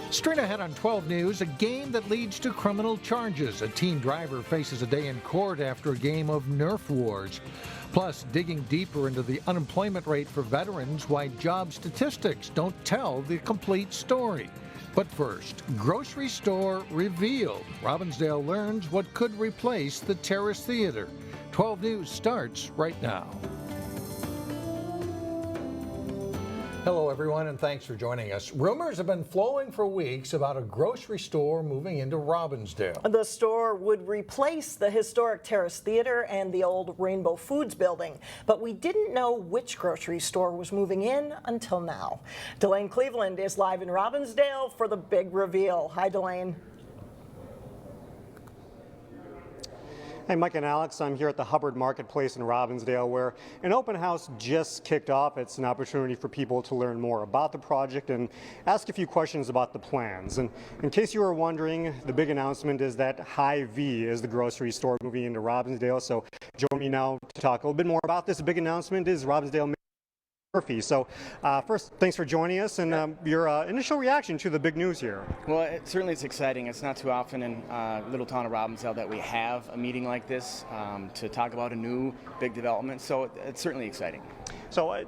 Straight ahead on 12 News, a game that leads to criminal charges. A teen driver faces a day in court after a game of Nerf wars. Plus, digging deeper into the unemployment rate for veterans, why job statistics don't tell the complete story. But first, grocery store revealed. Robbinsdale learns what could replace the Terrace Theater. 12 News starts right now. Hello, everyone, and thanks for joining us. Rumors have been flowing for weeks about a grocery store moving into Robbinsdale. The store would replace the historic Terrace Theater and the old Rainbow Foods building, but we didn't know which grocery store was moving in until now. Delane Cleveland is live in Robbinsdale for the big reveal. Hi, Delane. Hey, Mike and Alex, I'm here at the Hubbard Marketplace in Robbinsdale, where an open house just kicked off. It's an opportunity for people to learn more about the project and ask a few questions about the plans. And in case you were wondering, the big announcement is that Hy-Vee is the grocery store moving into Robbinsdale. So join me now to talk a little bit more about this. The big announcement is Robbinsdale Murphy. So first, thanks for joining us, and your initial reaction to the big news here. Well, certainly it's exciting. It's not too often in little town of Robbinsdale that we have a meeting like this to talk about a new big development, so it's certainly exciting. So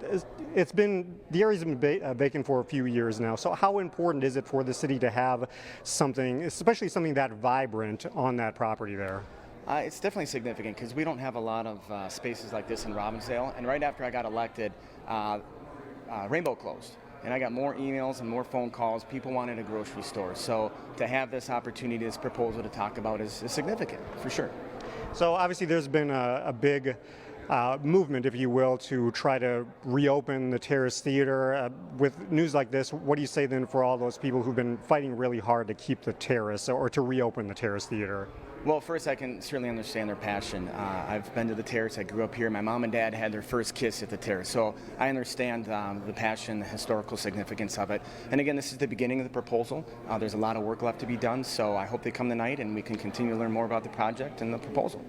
the area's been vacant for a few years now, so how important is it for the city to have something, especially something that vibrant on that property there? It's definitely significant because we don't have a lot of spaces like this in Robbinsdale, and right after I got elected, Rainbow closed. And I got more emails and more phone calls. People wanted a grocery store. So to have this opportunity, this proposal to talk about is significant, for sure. So obviously there's been a big movement, if you will, to try to reopen the Terrace Theater. With news like this, what do you say then for all those people who've been fighting really hard to keep the Terrace or to reopen the Terrace Theater? Well, first, I can certainly understand their passion. I've been to the Terrace. I grew up here. My mom and dad had their first kiss at the Terrace. So I understand the passion, the historical significance of it. And again, this is the beginning of the proposal. There's a lot of work left to be done. So I hope they come tonight and we can continue to learn more about the project and the proposal.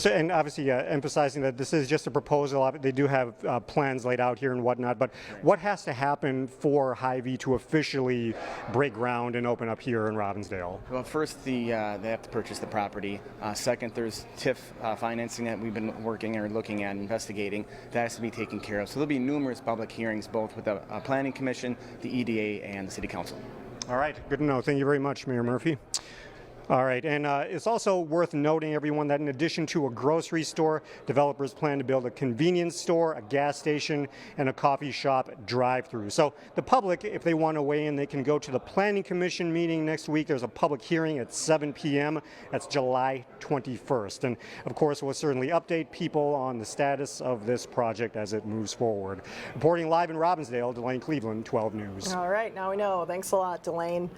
And obviously emphasizing that this is just a proposal. They do have plans laid out here and whatnot. But what has to happen for Hy-Vee to officially break ground and open up here in Robbinsdale? Well, first, they have to purchase the property. Second, there's TIF financing that we've been working or looking at, investigating. That has to be taken care of. So there'll be numerous public hearings, both with the Planning Commission, the EDA, and the City Council. All right, good to know. Thank you very much, Mayor Murphy. All right, and it's also worth noting, everyone, that in addition to a grocery store, developers plan to build a convenience store, a gas station, and a coffee shop drive-through. So the public, if they want to weigh in, they can go to the Planning Commission meeting next week. There's a public hearing at 7 p.m. That's July 21st. And of course, we'll certainly update people on the status of this project as it moves forward. Reporting live in Robbinsdale, Delane Cleveland, 12 News. All right, now we know. Thanks a lot, Delane.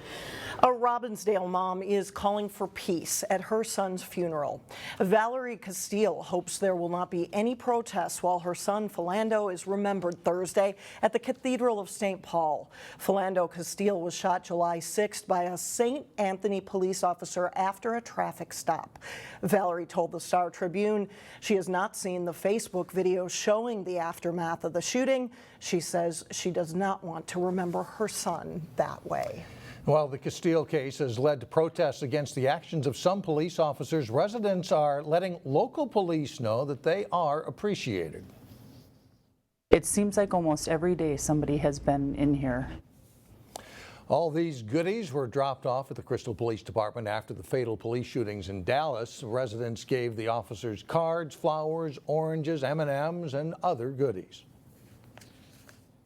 A Robbinsdale mom is calling for peace at her son's funeral. Valerie Castile hopes there will not be any protests while her son Philando is remembered Thursday at the Cathedral of St. Paul. Philando Castile was shot July 6th by a St. Anthony police officer after a traffic stop. Valerie told the Star Tribune she has not seen the Facebook video showing the aftermath of the shooting. She says she does not want to remember her son that way. Well, the Castile case has led to protests against the actions of some police officers. Residents are letting local police know that they are appreciated. It seems like almost every day somebody has been in here. All these goodies were dropped off at the Crystal Police Department after the fatal police shootings in Dallas. Residents gave the officers cards, flowers, oranges, M&Ms, and other goodies.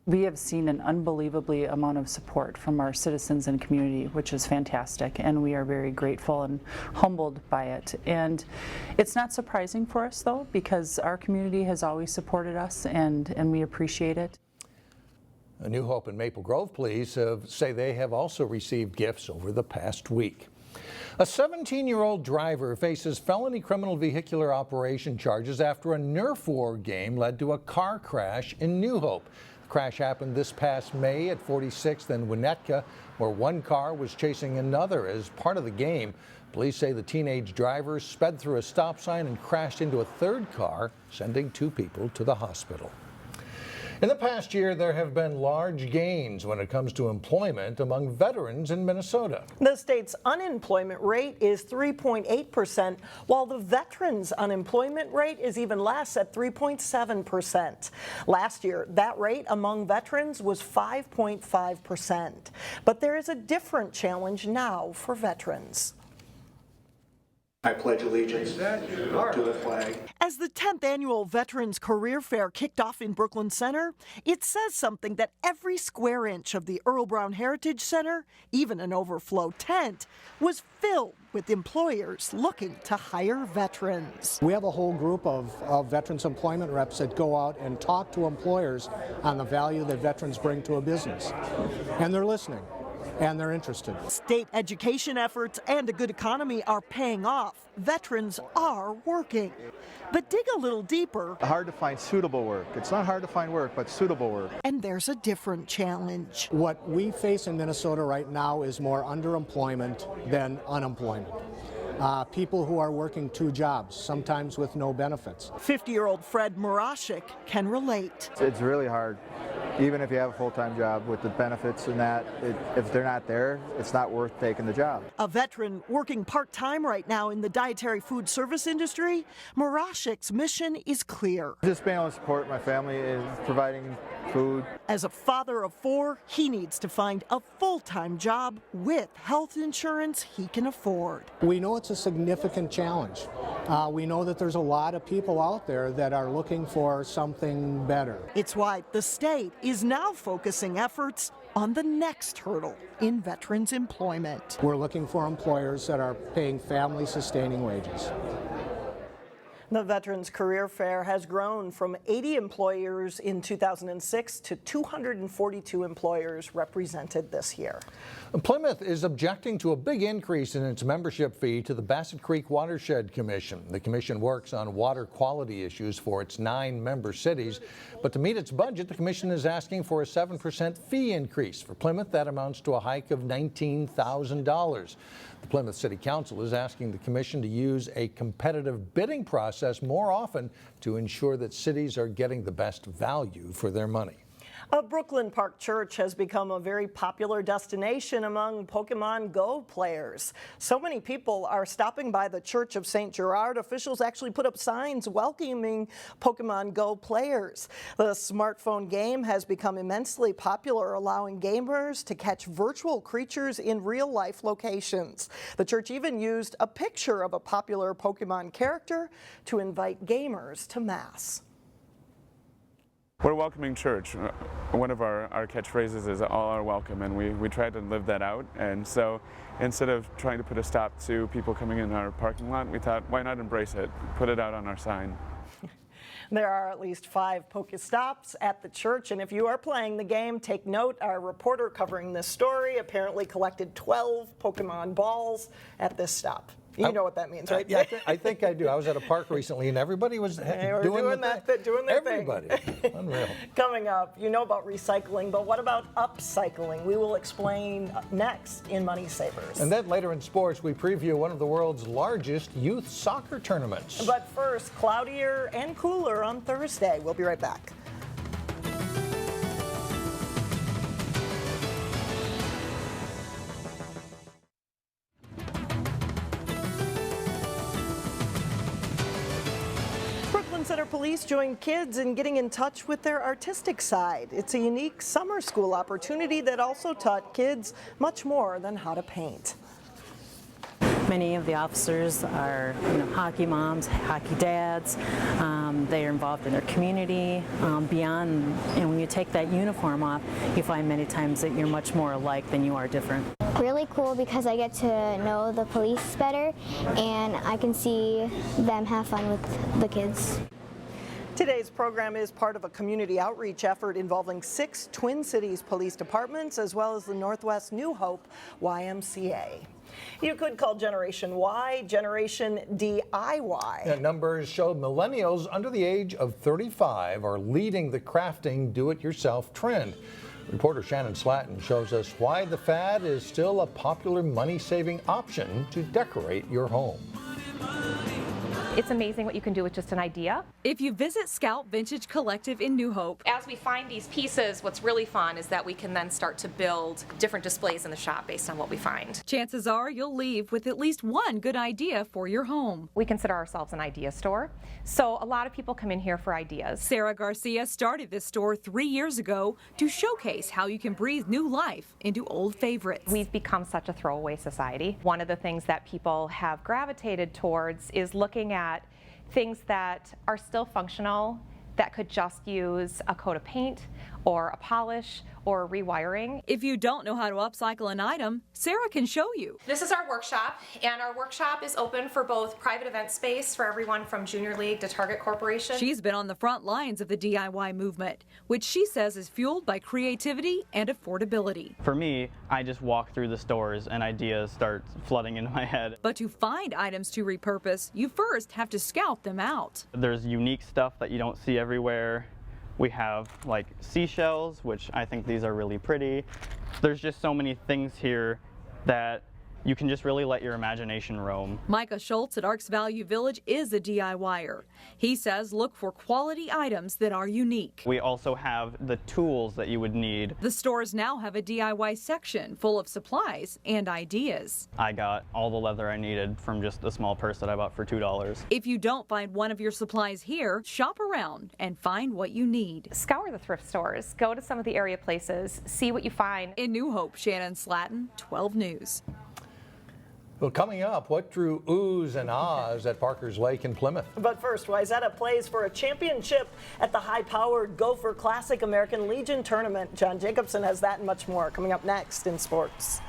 We have seen an unbelievably amount of support from our citizens and community, which is fantastic, and we are very grateful and humbled by it. And it's not surprising for us, though, because our community has always supported us, and we appreciate it. A New Hope and Maple Grove police say they have also received gifts over the past week. A 17-year-old driver faces felony criminal vehicular operation charges after a Nerf war game led to a car crash in New Hope. The crash happened this past May at 46th and Winnetka, where one car was chasing another as part of the game. Police say the teenage driver sped through a stop sign and crashed into a third car, sending two people to the hospital. In the past year, there have been large gains when it comes to employment among veterans in Minnesota. The state's unemployment rate is 3.8%, while the veterans' unemployment rate is even less at 3.7%. Last year, that rate among veterans was 5.5%. But there is a different challenge now for veterans. I pledge allegiance to the flag. As the 10th annual Veterans Career Fair kicked off in Brooklyn Center, it says something that every square inch of the Earl Brown Heritage Center, even an overflow tent, was filled with employers looking to hire veterans. We have a whole group of veterans employment reps that go out and talk to employers on the value that veterans bring to a business. And they're listening. And they're interested. State education efforts and a good economy are paying off. Veterans are working. But dig a little deeper. Hard to find suitable work. It's not hard to find work, but suitable work. And there's a different challenge. What we face in Minnesota right now is more underemployment than unemployment. People who are working 2 jobs, sometimes with no benefits. 50-year-old Fred Morashik can relate. It's really hard, even if you have a full-time job with the benefits and that. If they're not there, it's not worth taking the job. A veteran working part-time right now in the dietary food service industry, Morashik's mission is clear. Just being able to support my family is providing food. As a father of 4, he needs to find a full-time job with health insurance he can afford. We know it's a significant challenge. We know that there's a lot of people out there that are looking for something better. It's why the state is now focusing efforts on the next hurdle in veterans' employment. We're looking for employers that are paying family-sustaining wages. The Veterans Career Fair has grown from 80 employers in 2006 to 242 employers represented this year. Plymouth is objecting to a big increase in its membership fee to the Bassett Creek Watershed Commission. The commission works on water quality issues for its 9 member cities, but to meet its budget, the commission is asking for a 7% fee increase. For Plymouth, that amounts to a hike of $19,000. The Plymouth City Council is asking the commission to use a competitive bidding process more often to ensure that cities are getting the best value for their money. A Brooklyn Park church has become a very popular destination among Pokemon Go players. So many people are stopping by the Church of St. Gerard. Officials actually put up signs welcoming Pokemon Go players. The smartphone game has become immensely popular, allowing gamers to catch virtual creatures in real-life locations. The church even used a picture of a popular Pokemon character to invite gamers to Mass. We're a welcoming church. One of our catchphrases is all are welcome, and we try to live that out. And so instead of trying to put a stop to people coming in our parking lot, we thought, why not embrace it? Put it out on our sign. There are at least 5 Pokestops at the church, and if you are playing the game, take note. Our reporter covering this story apparently collected 12 Pokemon balls at this stop. You know what that means, right? Yeah, I think I do. I was at a park recently, and everybody was doing their everybody. thing. Unreal. Coming up, you know about recycling, but what about upcycling? We will explain next in Money Savers. And then later in sports, we preview one of the world's largest youth soccer tournaments. But first, cloudier and cooler on Thursday. We'll be right back. Center Police join kids in getting in touch with their artistic side. It's a unique summer school opportunity that also taught kids much more than how to paint. Many of the officers are hockey moms, hockey dads. They are involved in their community. Beyond, and when you take that uniform off, you find many times that you're much more alike than you are different. Really cool because I get to know the police better and I can see them have fun with the kids. Today's program is part of a community outreach effort involving 6 Twin Cities police departments as well as the Northwest New Hope YMCA. You could call Generation Y Generation DIY. Yeah, numbers show millennials under the age of 35 are leading the crafting do-it-yourself trend. Reporter Shannon Slatton shows us why the fad is still a popular money-saving option to decorate your home. It's amazing what you can do with just an idea. If you visit Scout Vintage Collective in New Hope, As we find these pieces, what's really fun is that we can then start to build different displays in the shop based on what we find. chances are you'll leave with at least one good idea for your home. We consider ourselves an idea store, so a lot of people come in here for ideas. Sarah Garcia started this store 3 years ago to showcase how you can breathe new life into old favorites. We've become such a throwaway society. One of the things that people have gravitated towards is looking at things that are still functional, that could just use a coat of paint or a polish or rewiring. If you don't know how to upcycle an item, Sarah can show you. This is our workshop, and our workshop is open for both private event space for everyone from Junior League to Target Corporation. She's been on the front lines of the DIY movement, which she says is fueled by creativity and affordability. For me, I just walk through the stores and ideas start flooding into my head. But to find items to repurpose, you first have to scout them out. There's unique stuff that you don't see everywhere. We have like seashells, which I think these are really pretty. There's just so many things here that you can just really let your imagination roam. Micah Schultz at Arcs Value Village is a DIYer. He says look for quality items that are unique. We also have the tools that you would need. The stores now have a DIY section full of supplies and ideas. I got all the leather I needed from just a small purse that I bought for $2. If you don't find one of your supplies here, shop around and find what you need. Scour the thrift stores, go to some of the area places, see what you find. In New Hope, Shannon Slatton, 12 News. Well, coming up, what drew oohs and ahs at Parker's Lake in Plymouth? But first, Wayzata plays for a championship at the high-powered Gopher Classic American Legion tournament. John Jacobson has that and much more coming up next in sports.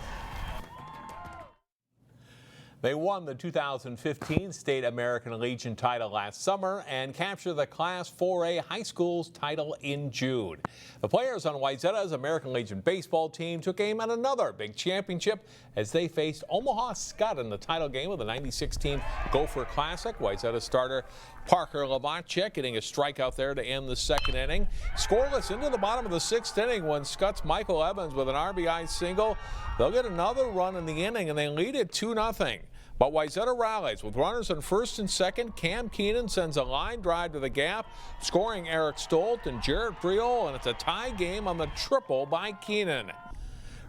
They won the 2015 State American Legion title last summer and captured the Class 4A high school's title in June. The players on Wayzata's American Legion baseball team took aim at another big championship as they faced Omaha Skutt in the title game of the 96-team Gopher Classic. Wayzata starter Parker Lavachek getting a strikeout there to end the second inning. Scoreless into the bottom of the sixth inning when Skutt's Michael Evans with an RBI single. They'll get another run in the inning and they lead it 2-0. But Wayzata rallies with runners on first and second. Cam Keenan sends a line drive to the gap, scoring Eric Stolt and Jarrett Briol, and it's a tie game on the triple by Keenan.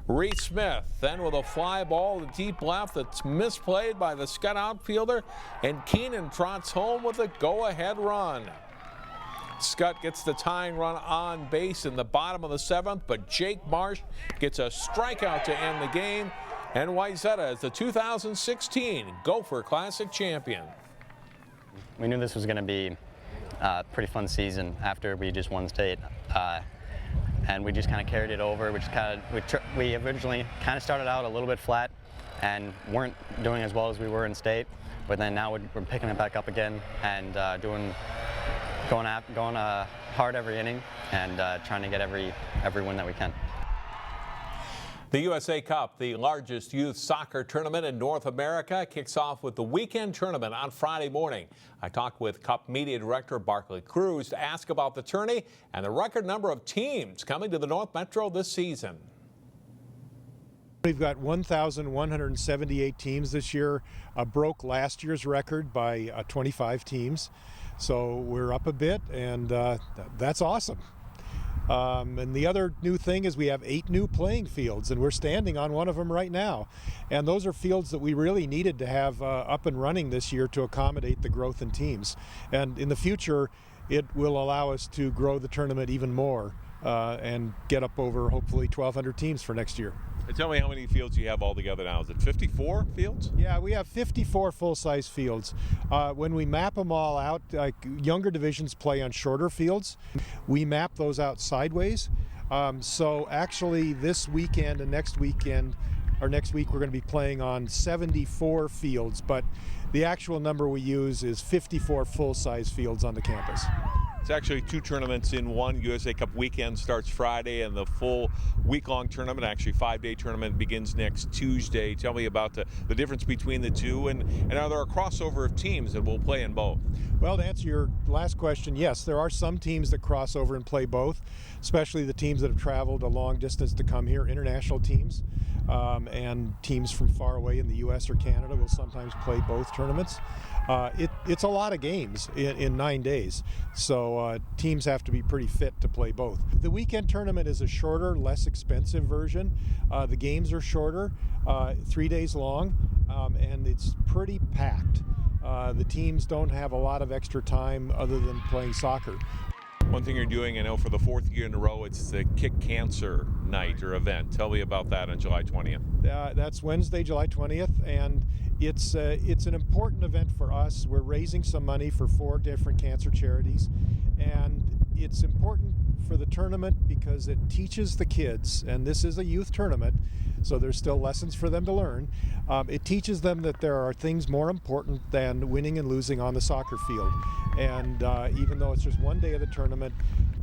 Reed Smith then with a fly ball to deep left that's misplayed by the Skutt outfielder, and Keenan trots home with a go-ahead run. Skutt gets the tying run on base in the bottom of the seventh, but Jake Marsh gets a strikeout to end the game, and Wayzata is the 2016 Gopher Classic champion. We knew this was going to be a pretty fun season after we just won state, and we just kind of carried it over. We originally kind of started out a little bit flat and weren't doing as well as we were in state, but then now we're picking it back up again and going hard every inning and trying to get every win that we can. The USA Cup, the largest youth soccer tournament in North America, kicks off with the weekend tournament on Friday morning. I talked with Cup Media Director Barkley Cruz to ask about the tourney and the record number of teams coming to the North Metro this season. We've got 1,178 teams this year, broke last year's record by 25 teams. So we're up a bit, and that's awesome. And the other new thing is we have 8 new playing fields, and we're standing on one of them right now. And those are fields that we really needed to have up and running this year to accommodate the growth in teams. And in the future, it will allow us to grow the tournament even more and get up over hopefully 1,200 teams for next year. Tell me how many fields you have altogether now. Is it 54 fields? Yeah, we have 54 full-size fields. When we map them all out, younger divisions play on shorter fields. We map those out sideways. So actually this weekend and next weekend, or next week, we're going to be playing on 74 fields, but the actual number we use is 54 full-size fields on the campus. It's actually 2 tournaments in one. USA Cup weekend starts Friday, and the full week-long tournament, actually 5-day tournament, begins next Tuesday. Tell me about the difference between the two, and are there a crossover of teams that will play in both? Well, to answer your last question, yes, there are some teams that cross over and play both, especially the teams that have traveled a long distance to come here, international teams. and teams from far away in the U.S. or Canada will sometimes play both tournaments. It's a lot of games in 9 days, so teams have to be pretty fit to play both. The weekend tournament is a shorter, less expensive version. The games are shorter, 3 days long, and it's pretty packed. The teams don't have a lot of extra time other than playing soccer. One thing you're doing, I know for the 4th year in a row, it's the Kick Cancer Night or event. Tell me about that on July 20th. That's Wednesday, July 20th, and it's an important event for us. We're raising some money for 4 different cancer charities, and it's important for the tournament because it teaches the kids, and this is a youth tournament, so there's still lessons for them to learn. It teaches them that there are things more important than winning and losing on the soccer field. And even though it's just 1 day of the tournament,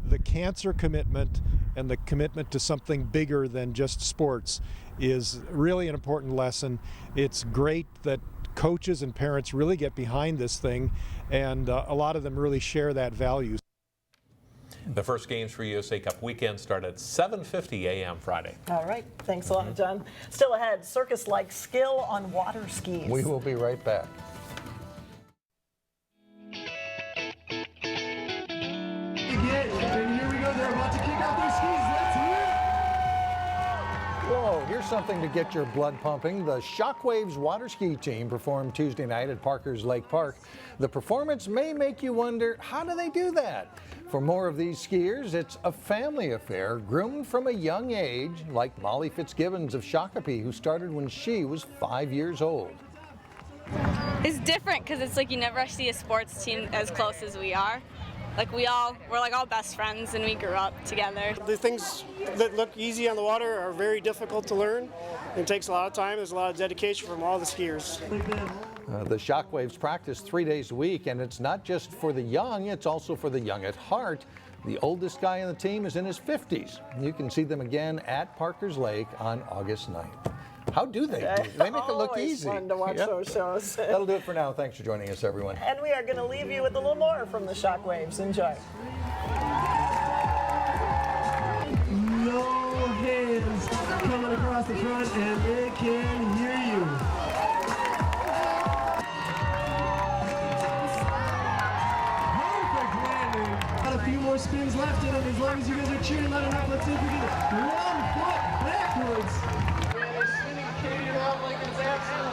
the cancer commitment and the commitment to something bigger than just sports is really an important lesson. It's great that coaches and parents really get behind this thing, and a lot of them really share that value. The first games for USA Cup weekend start at 7:50 a.m. Friday. All right. Thanks a lot, John. Still ahead, circus-like skill on water skis. We will be right back. And here we go. They're about to kick out their skis. Let's hear it. Whoa, here's something to get your blood pumping. The Shockwaves water ski team performed Tuesday night at Parker's Lake Park. The performance may make you wonder, how do they do that? For more of these skiers, it's a family affair, groomed from a young age, like Molly Fitzgibbons of Shakopee, who started when she was 5 years old. It's different because it's like you never see a sports team as close as we are. Like we're like all best friends and we grew up together. The things that look easy on the water are very difficult to learn. It takes a lot of time. There's a lot of dedication from all the skiers. The Shockwaves practice 3 days a week, and it's not just for the young, it's also for the young at heart. The oldest guy on the team is in his 50s. You can see them again at Parker's Lake on August 9th. How do they do it? They make it look easy. Always fun to watch those shows. That'll do it for now. Thanks for joining us, everyone. And we are going to leave you with a little more from the Shockwaves. Enjoy. No hands coming across the front, and they can hear you. Perfect landing. Got a few more spins left in it. As long as you guys are cheering loud enough, let's see if we can get 1 foot backwards. They're spinning Katie around like it's absolutely